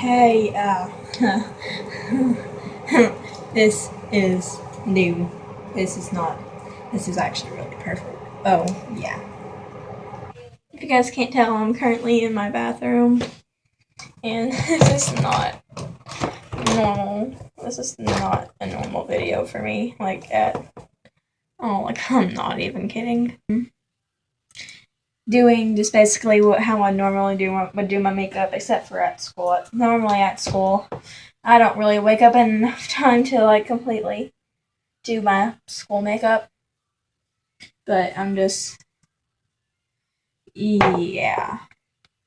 Hey, this is new. This is not. This is actually really perfect. Oh, yeah. If you guys can't tell, I'm currently in my bathroom, and this is not normal. This is not a normal video for me. I'm not even kidding. Doing just basically how I normally would do my makeup, except for at school. Normally at school, I don't really wake up in enough time to completely do my school makeup. But I'm just, yeah.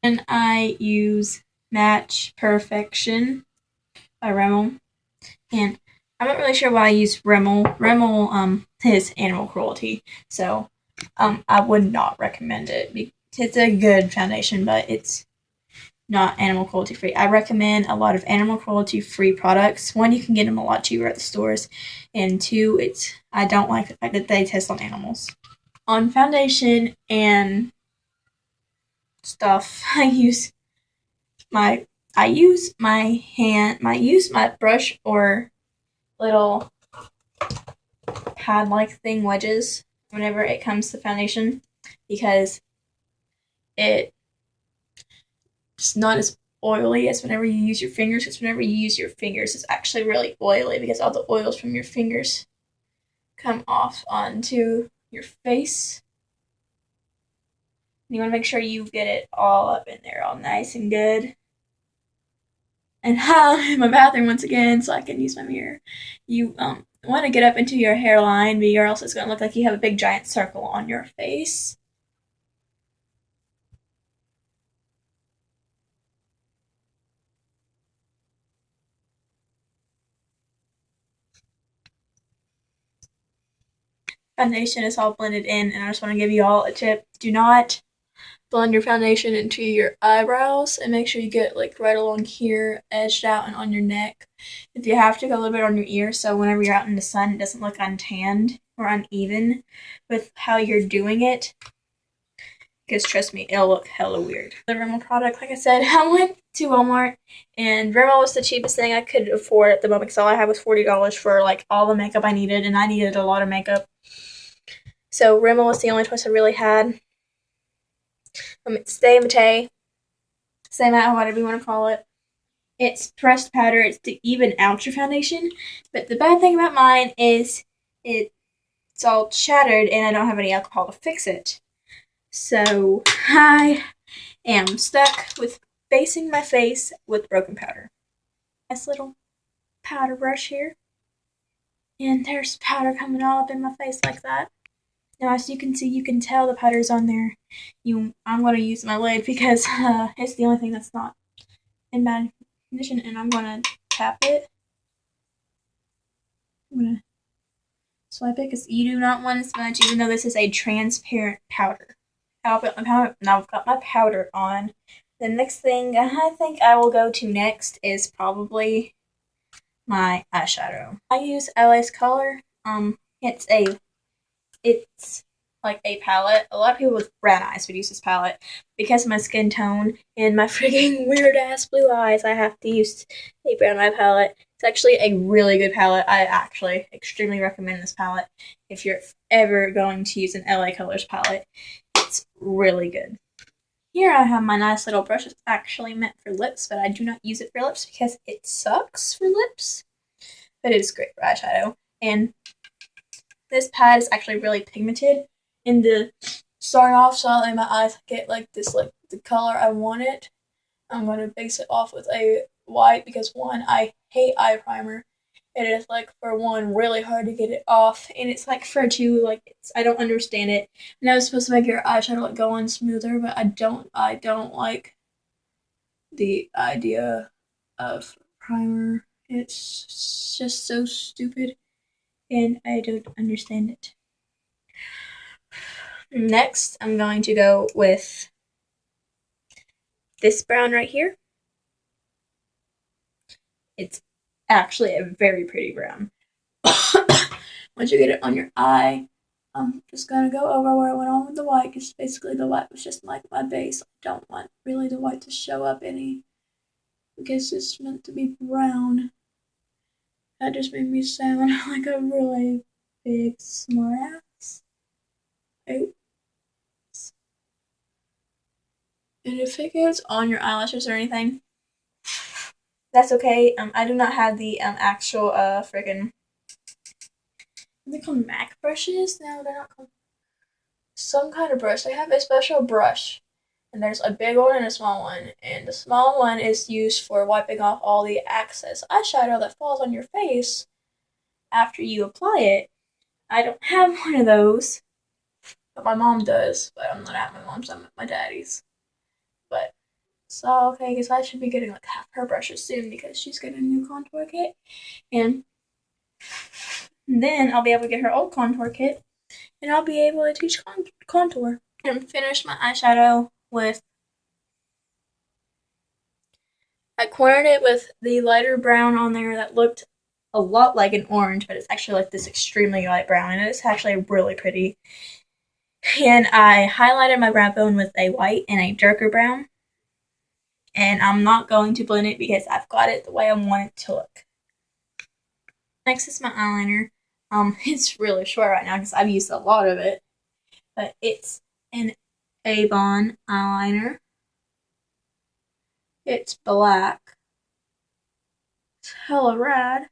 And I use Match Perfection by Rimmel. And I'm not really sure why I use Rimmel. Rimmel is animal cruelty, so I would not recommend it. It's a good foundation, but it's not animal cruelty free. I recommend a lot of animal cruelty free products. One, you can get them a lot cheaper at the stores, and two, I don't like the fact that they test on animals. On foundation and stuff, I use my brush or little pad like thing wedges whenever it comes to foundation, because it's not as oily as whenever you use your fingers, because whenever you use your fingers it's actually really oily because all the oils from your fingers come off onto your face. You want to make sure you get it all up in there, all nice and good. And in my bathroom once again, so I can use my mirror. You want to get up into your hairline, or else it's going to look like you have a big giant circle on your face. Foundation is all blended in, and I just want to give you all a tip. Do not blend your foundation into your eyebrows, and make sure you get right along here, edged out, and on your neck. If you have to, go a little bit on your ear, so whenever you're out in the sun it doesn't look untanned or uneven with how you're doing it, because trust me, it'll look hella weird. The Rimmel product, like I said, I went to Walmart, and Rimmel was the cheapest thing I could afford at the moment, because all I had was $40 for all the makeup I needed, and I needed a lot of makeup. So Rimmel was the only choice I really had. It's Stay Matte, whatever you want to call it. It's pressed powder. It's to even out your foundation. But the bad thing about mine is it's all shattered, and I don't have any alcohol to fix it. So I am stuck with basing my face with broken powder. Nice little powder brush here. And there's powder coming all up in my face like that. Now, as you can see, you can tell the powder's on there. I'm going to use my lid because it's the only thing that's not in bad condition, and I'm going to tap it. I'm going to swipe it because you do not want to smudge, even though this is a transparent powder. Now I've got my powder on. The next thing I think I will go to next is probably my eyeshadow. I use LA's Color. It's like a palette. A lot of people with brown eyes would use this palette. Because of my skin tone and my freaking weird ass blue eyes, I have to use a brown eye palette. It's actually a really good palette. I actually extremely recommend this palette if you're ever going to use an LA Colors palette. It's really good. Here I have my nice little brush. It's actually meant for lips, but I do not use it for lips because it sucks for lips. But it is great for eyeshadow. And this pad is actually really pigmented. And to start off, so I let my eyes get the color I want it, I'm going to base it off with a white, because one, I hate eye primer. It is for one, really hard to get it off, and it's for two, I don't understand it. And I was supposed to make your eyeshadow go on smoother, but I don't like the idea of primer. It's just so stupid, and I don't understand it. Next, I'm going to go with this brown right here. It's actually a very pretty brown. Once you get it on your eye, I'm just going to go over where I went on with the white, because basically the white was just my base. I don't want really the white to show up any. because it's meant to be brown. That just made me sound like a really big smartass. Oops. And if it gets on your eyelashes or anything, that's okay. I do not have the actual friggin' they called MAC brushes. No, they're not called some kind of brush. They have a special brush, and there's a big one and a small one. And the small one is used for wiping off all the excess eyeshadow that falls on your face after you apply it. I don't have one of those, but my mom does. But I'm not at my mom's. I'm at my daddy's. But so okay, I guess I should be getting like half her brushes soon because she's getting a new contour kit, and then I'll be able to get her old contour kit, and I'll be able to teach contour. And finish my eyeshadow with. I cornered it with the lighter brown on there that looked a lot like an orange, but it's actually like this extremely light brown, and it's actually really pretty. And I highlighted my brow bone with a white and a darker brown. And I'm not going to blend it because I've got it the way I want it to look. Next is my eyeliner. It's really short right now because I've used a lot of it. But it's an Avon eyeliner. It's black. It's hella rad.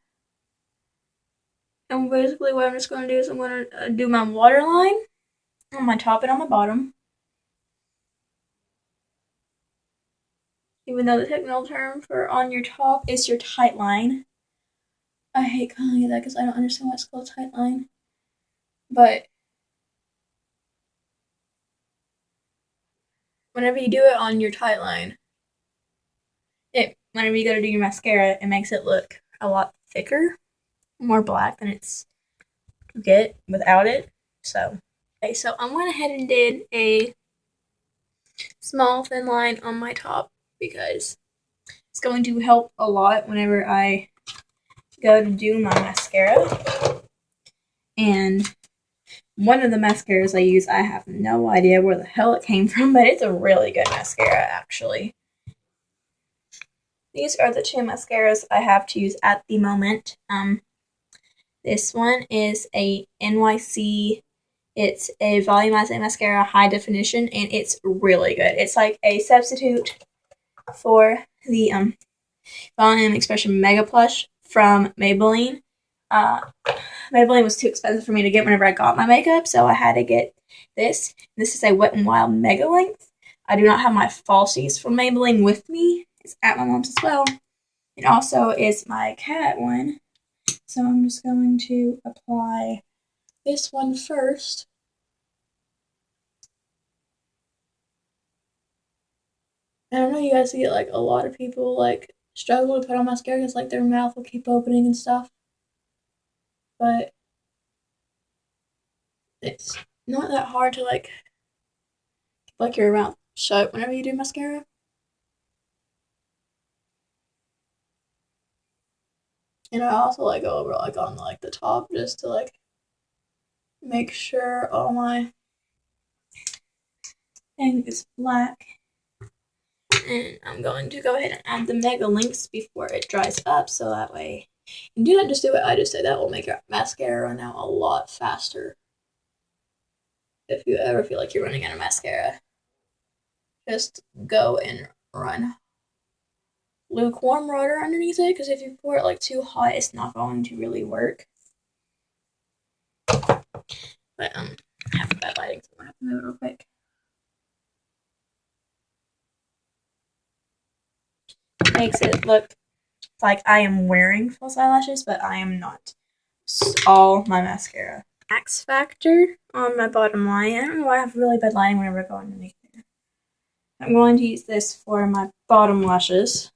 And basically what I'm just going to do is I'm going to do my waterline on my top and on my bottom. Even though the technical term for on your top is your tight line. I hate calling it that because I don't understand why it's called tight line. But whenever you do it on your tight line, whenever you go to do your mascara, it makes it look a lot thicker, more black than it's get without it. So, okay, so I went ahead and did a small thin line on my top because it's going to help a lot whenever I go to do my mascara. And one of the mascaras I use, I have no idea where the hell it came from, but it's a really good mascara actually. These are the two mascaras I have to use at the moment. This one is a NYC. It's a volumizing mascara, high definition, and it's really good. It's like a substitute for the Volume Expression Mega Plush from Maybelline. Maybelline was too expensive for me to get whenever I got my makeup, so I had to get this. This is a Wet n Wild Mega Length. I do not have my falsies from Maybelline with me. It's at my mom's as well. It also is my cat one. So I'm just going to apply this one first. I don't know, you guys get like a lot of people like struggle to put on mascara because like their mouth will keep opening and stuff. But it's not that hard to like keep your mouth shut whenever you do mascara. And I also like go over like on like the top just to like make sure all my thing is black. And I'm going to go ahead and add the Mega Links before it dries up so that way you do not just do it, I just say that will make your mascara run out a lot faster. If you ever feel like you're running out of mascara, just go and run lukewarm water underneath it because if you pour it like too hot, it's not going to really work. But I have bad lighting, so I'm gonna have to move it real quick. Makes it look like I am wearing false eyelashes, but I am not. It's all my mascara. Max Factor on my bottom line. I don't know why I have really bad lighting whenever I go underneath there. I'm going to use this for my bottom lashes.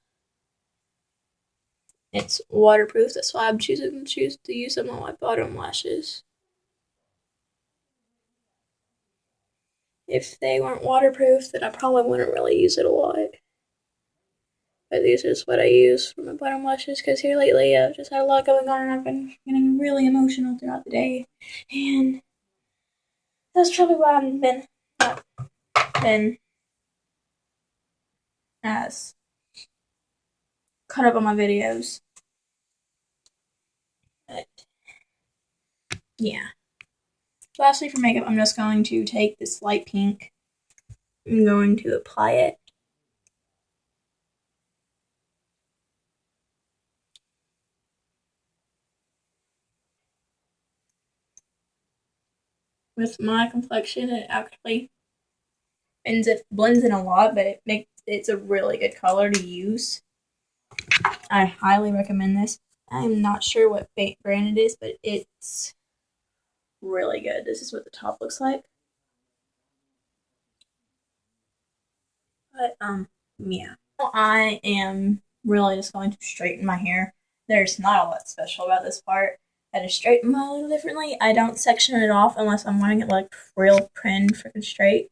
It's waterproof, that's why I'm choosing to use them on my bottom lashes. If they weren't waterproof, then I probably wouldn't really use it a lot. But this is what I use for my bottom lashes because here lately I've just had a lot going on and I've been getting really emotional throughout the day. And that's probably why I've not been as cut up on my videos. But yeah. Lastly, for makeup, I'm just going to take this light pink. I'm going to apply it. With my complexion, it actually blends in a lot, but it's a really good color to use. I highly recommend this. I'm not sure what brand it is, but it's really good. This is what the top looks like. But yeah. I am really just going to straighten my hair. There's not a lot special about this part. I just straighten my hair a little differently. I don't section it off unless I'm wanting it like real pin freaking straight.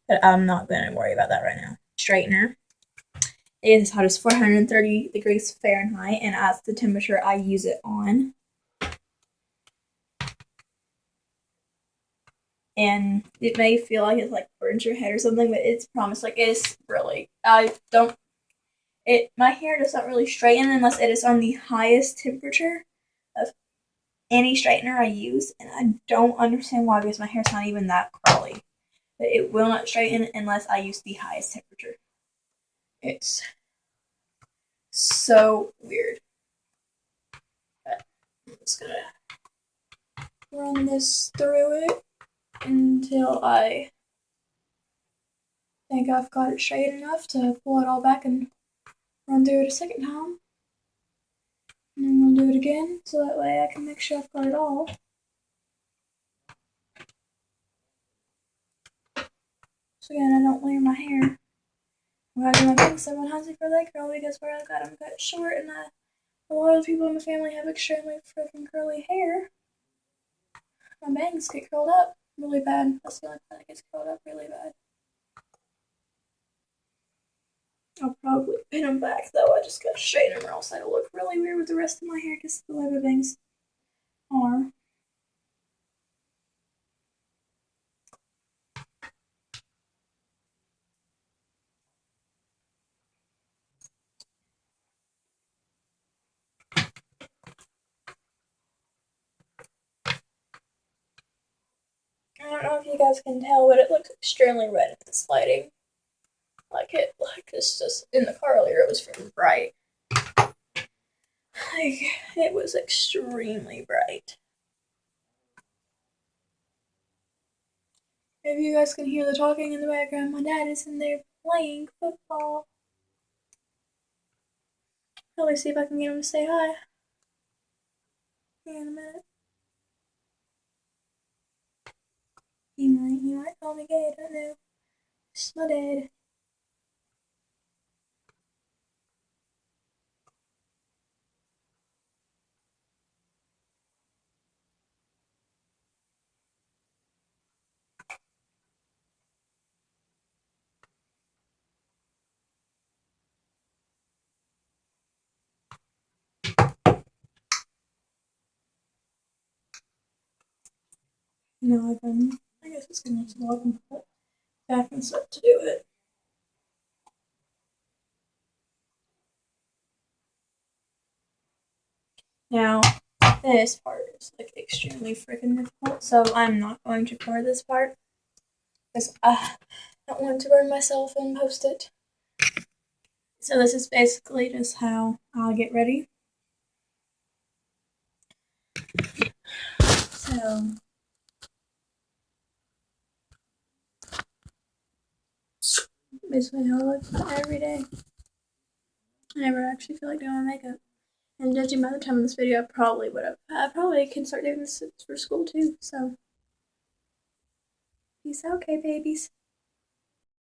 But I'm not going to worry about that right now. Straightener. It is as hot as 430 degrees Fahrenheit, and as the temperature I use it on. And it may feel like it's like burns your head or something, but it's promised. Like it's really, my hair does not really straighten unless it is on the highest temperature of any straightener I use, and I don't understand why because my hair's not even that curly. But it will not straighten unless I use the highest temperature. It's so weird. But I'm just gonna run this through it until I think I've got it straight enough to pull it all back and run through it a second time. And then we'll do it again so that way I can make sure I've got it all. So again, I don't layer my hair. I'm gonna do my bangs 700 for that curl because where I got them cut short, and a lot of people in my family have extremely freaking curly hair. My bangs get curled up really bad. That's the only part that gets curled up really bad. I'll probably pin them back though. I just gotta straighten them or else that'll look really weird with the rest of my hair because the way my bangs are. I don't know if you guys can tell, but it looks extremely red in this lighting. Like it's just in the car earlier, it was very bright. Like, it was extremely bright. If you guys can hear the talking in the background, my dad is in there playing football. Probably see if I can get him to say hi. In a minute. He might call me gay, I don't know. It's my dad. No, I guess it's gonna have to log and put back and stuff to do it. Now, this part is like extremely freaking difficult, so I'm not going to cover this part because I don't want to burn myself and post it. So this is basically just how I'll get ready. So basically how I look every day. I never actually feel like doing my makeup. And judging by the time of this video, I probably can start doing this for school too. So peace out, okay, babies.